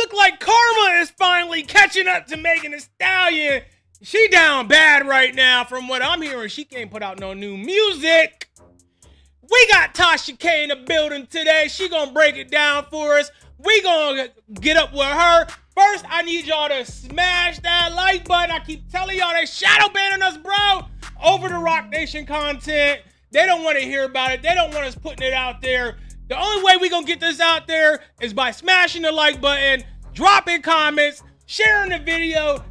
look like karma is finally catching up to Meagan Thee Stallion. She down bad right now. From what I'm hearing, she can't put out no new music. We got Tasha K in the building today. She gonna break it down for us. We gonna get up with her. First, I need y'all to smash that like button. I keep telling y'all they shadow banning us, bro. Over the Rock Nation content. They don't want to hear about it. They don't want us putting it out there. The only way we gonna get this out there is by smashing the like button, dropping comments, sharing the video,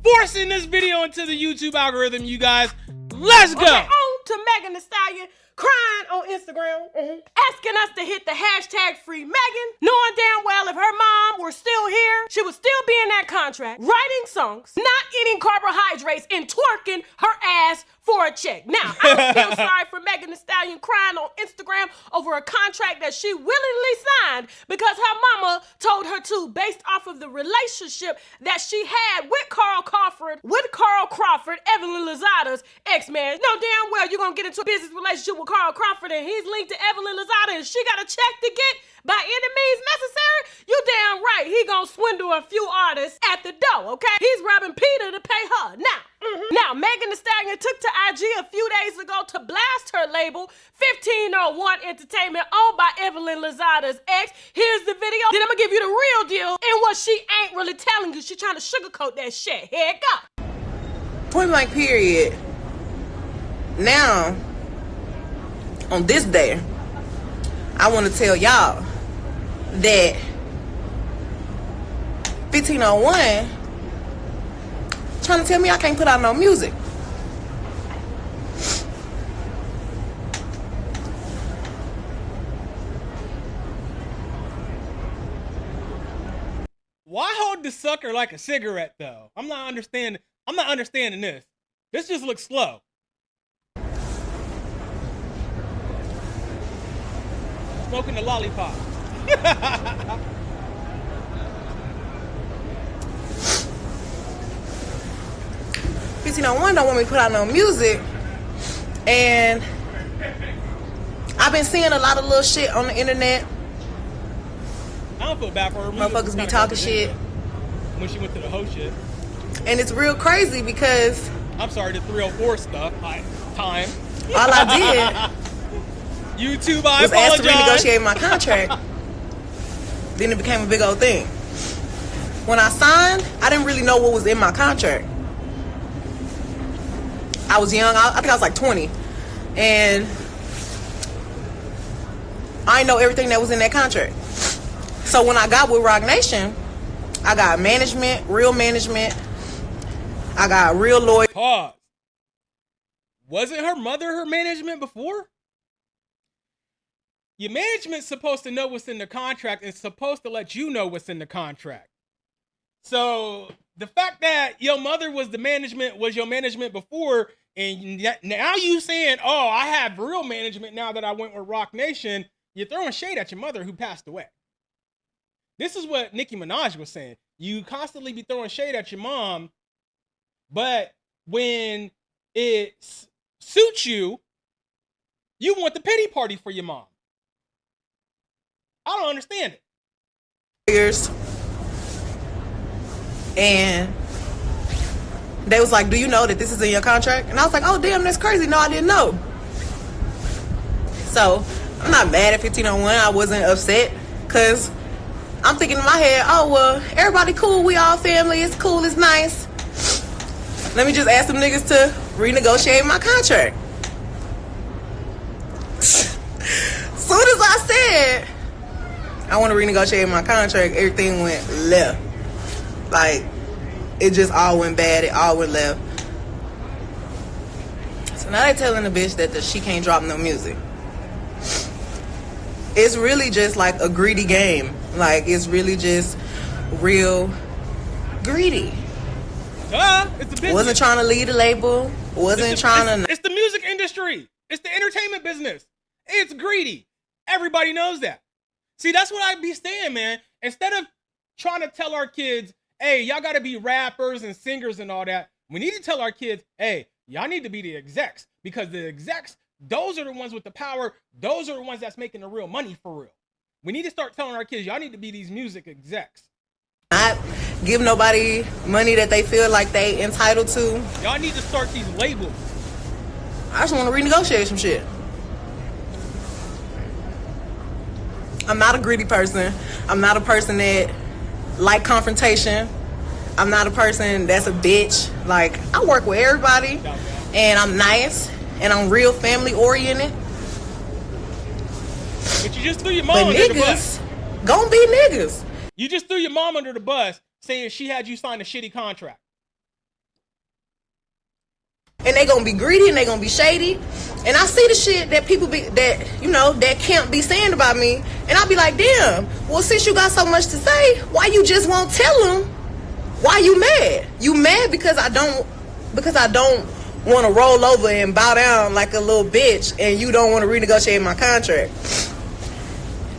forcing this video into the YouTube algorithm, you guys. Let's go. Okay, on to Meagan Thee Stallion crying on Instagram, asking us to hit the hashtag free Meagan, knowing damn well if her mom were still here, she would still be in that contract, writing songs, not eating carbohydrates, and twerking her ass for a check. Now, I don't feel sorry for Meagan Thee Stallion crying on Instagram over a contract that she willingly signed because her mama told her to, based off of the relationship that she had with Carl Crawford, Evelyn Lozada's ex-man. No damn well you're gonna get into a business relationship with Carl Crawford and he's linked to Evelyn Lozada and she got a check to get by any means necessary. You damn right he gonna swindle a few artists at the door, okay? He's robbing Peter to pay her. Now, Meagan Thee Stallion took to IG a few days ago to blast her label, 1501 Entertainment, owned by Evelyn Lozada's ex. Here's the video. Then I'm gonna give you the real deal and what she ain't really telling you. She trying to sugarcoat that shit. Here it go. Point blank period. Now, on this day, I want to tell y'all that 1501 trying to tell me I can't put out no music. Why hold the sucker like a cigarette though? I'm not understanding this. This just looks slow. Smoking the lollipop. 1501 don't want me to put out no music, and I've been seeing a lot of little shit on the internet. I don't feel bad for her. Motherfuckers be talking shit when she went to the whole shit. And it's real crazy because I'm sorry, the 304 stuff. Time. All I did YouTube, I was apologize. asked to renegotiate my contract. Then it became a big old thing. When I signed, I didn't really know what was in my contract. I was young. I think I was like 20. And I didn't know everything that was in that contract. So when I got with Rock Nation, I got management, real management. I got real lawyer. Pause. Wasn't her mother her management before? Your management's supposed to know what's in the contract and supposed to let you know what's in the contract. So the fact that your mother was your management before, and now you saying, oh, I have real management now that I went with Rock Nation, you're throwing shade at your mother who passed away. This is what Nicki Minaj was saying. You constantly be throwing shade at your mom, but when it suits you, you want the pity party for your mom. I don't understand it. And they was like, do you know that this is in your contract? And I was like, oh, damn, that's crazy. No, I didn't know. So I'm not mad at 1501. I wasn't upset because I'm thinking in my head, oh, well, everybody cool. We all family. It's cool. It's nice. Let me just ask them niggas to renegotiate my contract. Soon as I said I want to renegotiate my contract, everything went left. Like, it just all went bad. It all went left. So now they telling the bitch that she can't drop no music. It's really just like a greedy game. Like, it's really just real greedy. It's the business. Wasn't trying to lead a label. Wasn't trying to. It's the music industry. It's the entertainment business. It's greedy. Everybody knows that. See, that's what I be saying, man. Instead of trying to tell our kids, hey, y'all got to be rappers and singers and all that, we need to tell our kids, hey, y'all need to be the execs, because the execs, those are the ones with the power. Those are the ones that's making the real money for real. We need to start telling our kids, y'all need to be these music execs. Not give nobody money that they feel like they entitled to. Y'all need to start these labels. I just want to renegotiate some shit. I'm not a greedy person. I'm not a person that like confrontation. I'm not a person that's a bitch. Like, I work with everybody, and I'm nice, and I'm real family oriented. But you just threw your mom But under the bus. niggas gonna be niggas. You just threw your mom under the bus saying she had you sign a shitty contract. And they gonna be greedy and they gonna be shady. And I see the shit that people be, that, you know, that can't be saying about me. And I'll be like, damn, well, since you got so much to say, why you just won't tell them? Why you mad? You mad because I don't want to roll over and bow down like a little bitch, and you don't want to renegotiate my contract.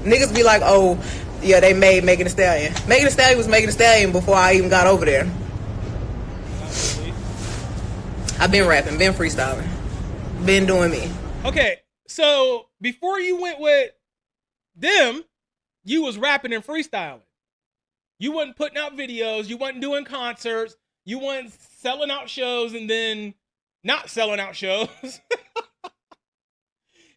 Niggas be like, oh, yeah, they made Megan Thee Stallion. Megan Thee Stallion was Megan Thee Stallion before I even got over there. I've been rapping, been freestyling, been doing me. Okay, so before you went with them, you was rapping and freestyling. You wasn't putting out videos. You wasn't doing concerts. You wasn't selling out shows and then not selling out shows.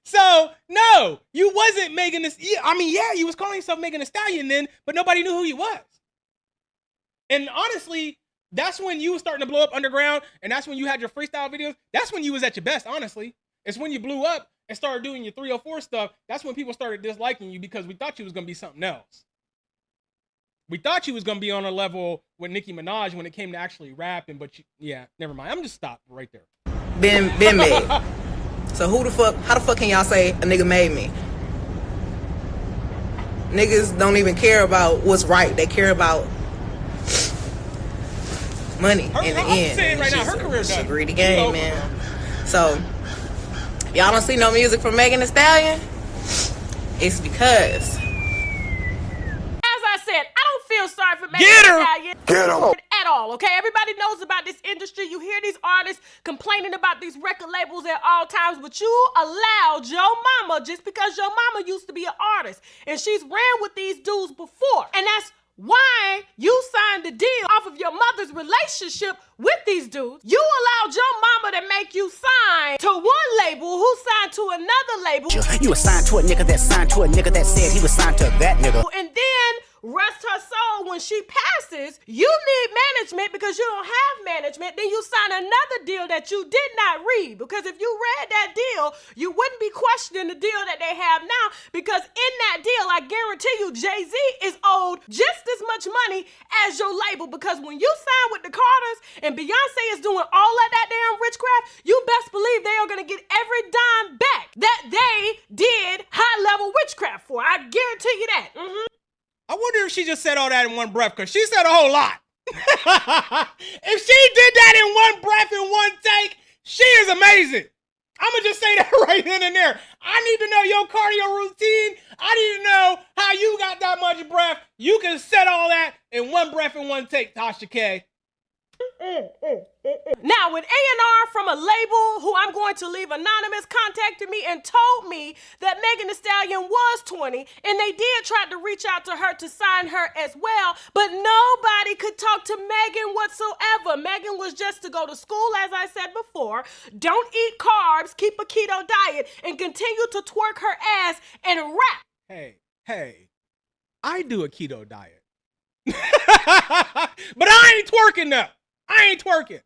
So, no, you wasn't Megan Thee. I mean, yeah, you was calling yourself Megan Thee Stallion then, but nobody knew who you was. And honestly, that's when you was starting to blow up underground, and that's when you had your freestyle videos. That's when you was at your best, honestly. It's when you blew up and started doing your 304 stuff. That's when people started disliking you because we thought you was going to be something else. We thought you was going to be on a level with Nicki Minaj when it came to actually rapping, but yeah, never mind. I'm just stopped right there. Been made. So how the fuck can y'all say a nigga made me? Niggas don't even care about what's right. They care about money in the end. I'm saying right now, her career It's a done. greedy game, man. So, y'all don't see no music from Megan Thee Stallion? It's because... I don't feel sorry for Megan Get Thee her! Stallion Get her! at all, okay? Everybody knows about this industry. You hear these artists complaining about these record labels at all times, but you allowed your mama, just because your mama used to be an artist, and she's ran with these dudes before. And that's why you signed the deal off of your mother's relationship with these dudes. You allowed your mama to make you sign to one label who signed to another label. You was signed to a nigga that signed to a nigga that said he was signed to that nigga. And then, rest her soul, when she passes, you need management because you don't have management. Then you sign another deal that you did not read. Because if you read that deal, you wouldn't be questioning the deal that they have now. Because in that deal, I guarantee you, Jay-Z is owed just as much money as your label. Because when you sign with the Carters and Beyonce is doing all of that damn witchcraft, you best believe they are going to get every dime back that they did high-level witchcraft for. I guarantee you that. I wonder if she just said all that in one breath, because she said a whole lot. If she did that in one breath, in one take, she is amazing. I'm going to just say that right then and there. I need to know your cardio routine. I need to know how you got that much breath. You can set all that in one breath, in one take, Tasha K. Now, when A&R from a label who I'm going to leave anonymous contacted me and told me that Megan Thee Stallion was 20, and they did try to reach out to her to sign her as well, but nobody could talk to Megan whatsoever. Megan was just to go to school, as I said before, don't eat carbs, keep a keto diet, and continue to twerk her ass and rap. Hey, I do a keto diet. But I ain't twerking though. I ain't twerking.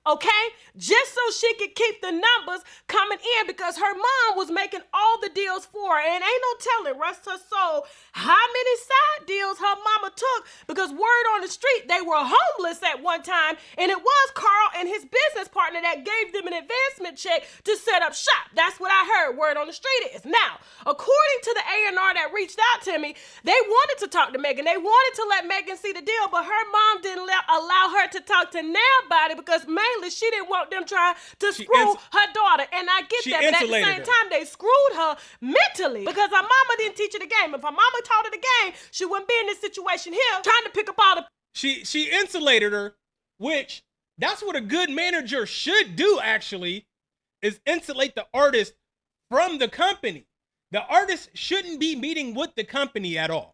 Okay? Just so she could keep the numbers coming in because her mom was making all the deals for her. And ain't no telling, rest her soul, how many side deals her mama took, because word on the street, they were homeless at one time, and it was Carl and his business partner that gave them an advancement check to set up shop. That's what I heard word on the street is. Now, according to the A&R that reached out to me, they wanted to talk to Megan. They wanted to let Megan see the deal, but her mom didn't allow her to talk to nobody because mainly she didn't want them trying to screw her daughter. And I get that, but at the same time, they screwed her mentally because her mama didn't teach her the game. If her mama taught her the game, she wouldn't be in this situation here trying to pick up all the... She insulated her, which that's what a good manager should do, actually, is insulate the artist from the company. The artist shouldn't be meeting with the company at all.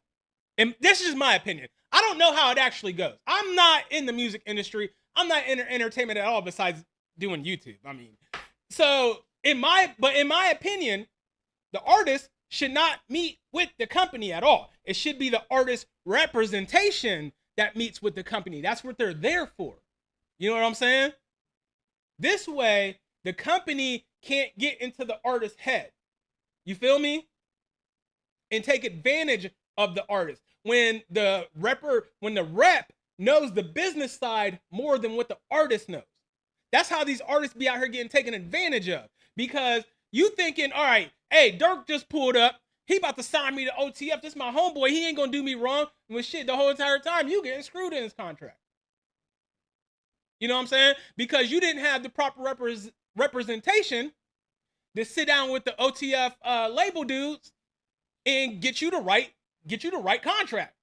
And this is my opinion. I I don't know how it actually goes. I'm not in the music industry. I'm not in entertainment at all besides doing YouTube. I mean, so in my opinion, the artist should not meet with the company at all. It should be the artist representation that meets with the company. That's what they're there for. You know what I'm saying? This way, the company can't get into the artist's head. You feel me? And take advantage of the artist. When the rep knows the business side more than what the artist knows. That's how these artists be out here getting taken advantage of. Because you thinking, all right, hey, Dirk just pulled up. He about to sign me to OTF. This is my homeboy. He ain't gonna do me wrong. Well, shit, the whole entire time you getting screwed in his contract. You know what I'm saying? Because you didn't have the proper representation to sit down with the OTF label dudes and get you the right contract.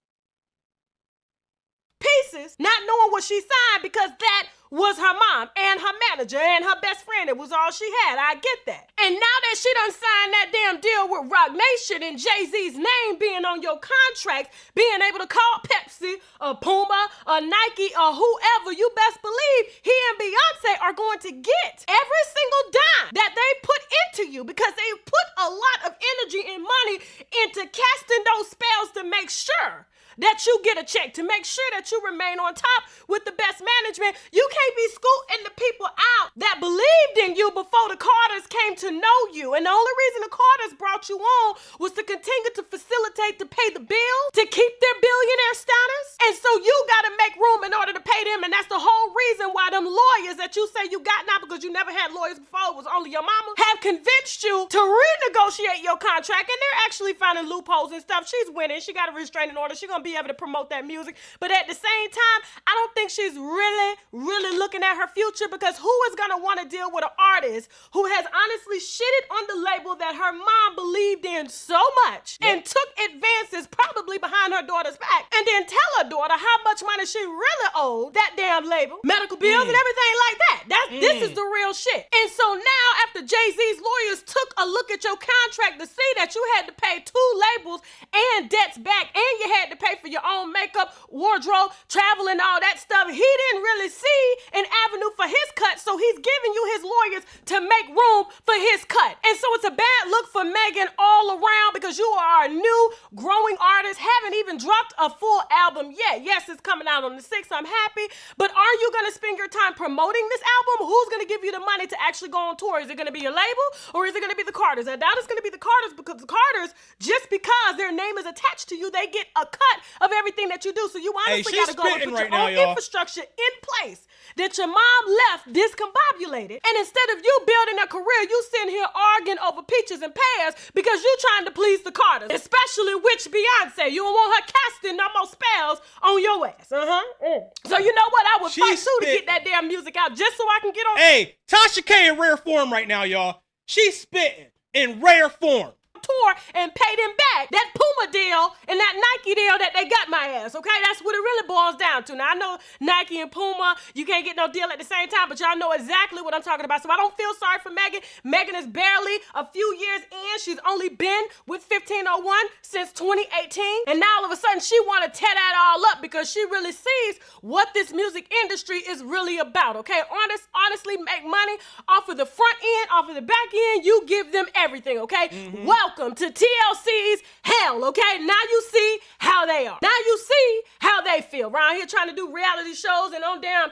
Pieces, not knowing what she signed because that was her mom and her manager and her best friend. It was all she had. I get that. And now that she done signed that damn deal with Roc Nation and Jay-Z's name being on your contract, being able to call Pepsi or Puma or Nike or whoever, you best believe he and Beyonce are going to get every single dime that they put into you because they put a lot of energy and money into casting those spells to make sure that you get a check, to make sure that you remain on top with the best management. You can't be scooting the people out that believed in you before the Carters came to know you. And the only reason the Carters brought you on was to continue to facilitate to pay the bill, to keep their billionaire status. And so you got to make room in order to pay them. And that's the whole reason why them lawyers that you say you got now because you never had lawyers before, it was only your mama, have convinced you to renegotiate your contract. And they're actually finding loopholes and stuff. She's winning. She got a restraining order. She's going to be able to promote that music. But at the same time, I don't think she's really looking at her future because who is going to want to deal with an artist who has honestly shitted on the label that her mom believed in so much and took advances probably behind her daughter's back and then tell her daughter how much money she really owed that damn label, medical bills and everything like that. This is the real shit. And so now after Jay-Z's lawyers took a look at your contract to see that you had to pay 2 labels and debts back and you had to pay for your own makeup, wardrobe, travel, and all that stuff. He didn't really see an avenue for his cut, so he's giving you his lawyers to make room for his cut. And so it's a bad look for Meagan all around because you are a new, growing artist, haven't even dropped a full album yet. Yes, it's coming out on the 6th, I'm happy, but are you going to spend your time promoting this album? Who's going to give you the money to actually go on tour? Is it going to be your label or is it going to be the Carters? I doubt it's going to be the Carters because the Carters, just because their name is attached to you, they get a cut of everything that you do. So you honestly got to go and put your own infrastructure in place that your mom left discombobulated. And instead of you building a career, you sitting here arguing over peaches and pears because you're trying to please the Carters, especially which Beyonce. You don't want her casting no more spells on your ass. So you know what? I would fight too to get that damn music out just so I can get on. Hey, Tasha K in rare form right now, y'all. She's spitting in rare form. Tour and pay them back that Puma deal and that Nike deal that they got my ass, okay? That's what it really boils down to. Now, I know Nike and Puma, you can't get no deal at the same time, but y'all know exactly what I'm talking about. So I don't feel sorry for Meagan. Meagan is barely a few years in. She's only been with 1501 since 2018. And now all of a sudden she want to tear that all up because she really sees what this music industry is really about, okay? Artists honestly make money off of the front end, off of the back end. You give them everything, okay? Welcome to TLC's hell, okay? Now you see how they are. Now you see how they feel. Around here trying to do reality shows and on damn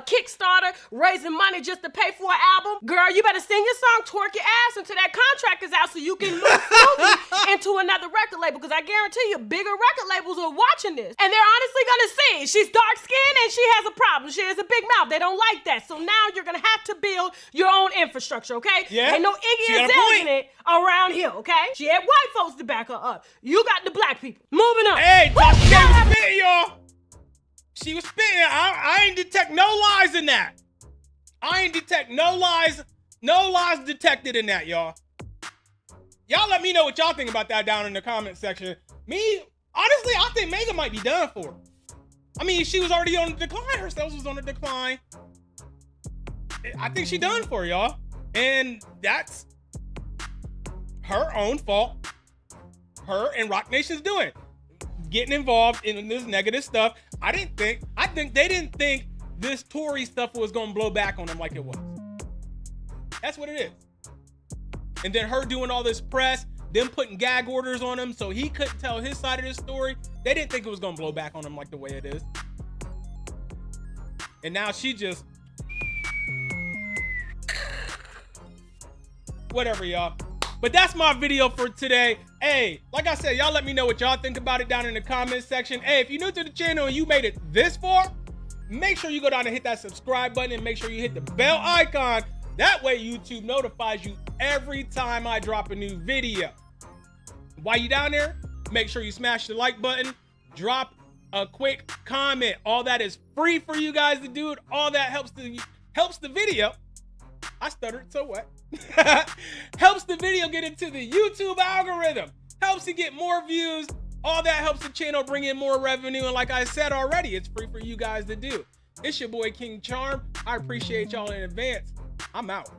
Kickstarter, raising money just to pay for an album. Girl, you better sing your song, twerk your ass until that contract is out so you can move smoothly into another record label. Because I guarantee you, bigger record labels are watching this. And they're honestly gonna see she's dark-skinned and she has a problem. She has a big mouth. They don't like that. So now you're gonna have to build your own infrastructure, okay? Yeah. Ain't no Iggy Azalea around here, okay? She had white folks to back her up. You got the black people. Moving on. Hey, Tasha K was spitting, y'all. She was spitting. I ain't detect no lies in that. I ain't detect no lies. No lies detected in that, y'all. Y'all let me know what y'all think about that down in the comment section. Me, honestly, I think Meagan might be done for. I mean, she was already on the decline. Her sales was on the decline. I think she done for, y'all. And that's her own fault. Her and Roc Nation's doing. getting involved in this negative stuff. I think they didn't think this Tory stuff was gonna blow back on them like it was. That's what it is. And then her doing all this press, them putting gag orders on him so he couldn't tell his side of the story. They didn't think it was gonna blow back on him like the way it is. And now she just, whatever, y'all. But that's my video for today. Hey, like I said, y'all let me know what y'all think about it down in the comments section. Hey, if you're new to the channel and you made it this far, make sure you go down and hit that subscribe button and make sure you hit the bell icon. That way YouTube notifies you every time I drop a new video. While you down there, make sure you smash the like button, drop a quick comment. All that is free for you guys to do. All that helps the video. I stuttered, so what? Helps the video get into the YouTube algorithm. Helps it get more views. All that helps the channel bring in more revenue. And like I said already, it's free for you guys to do. It's your boy King Charm. I appreciate y'all in advance. I'm out.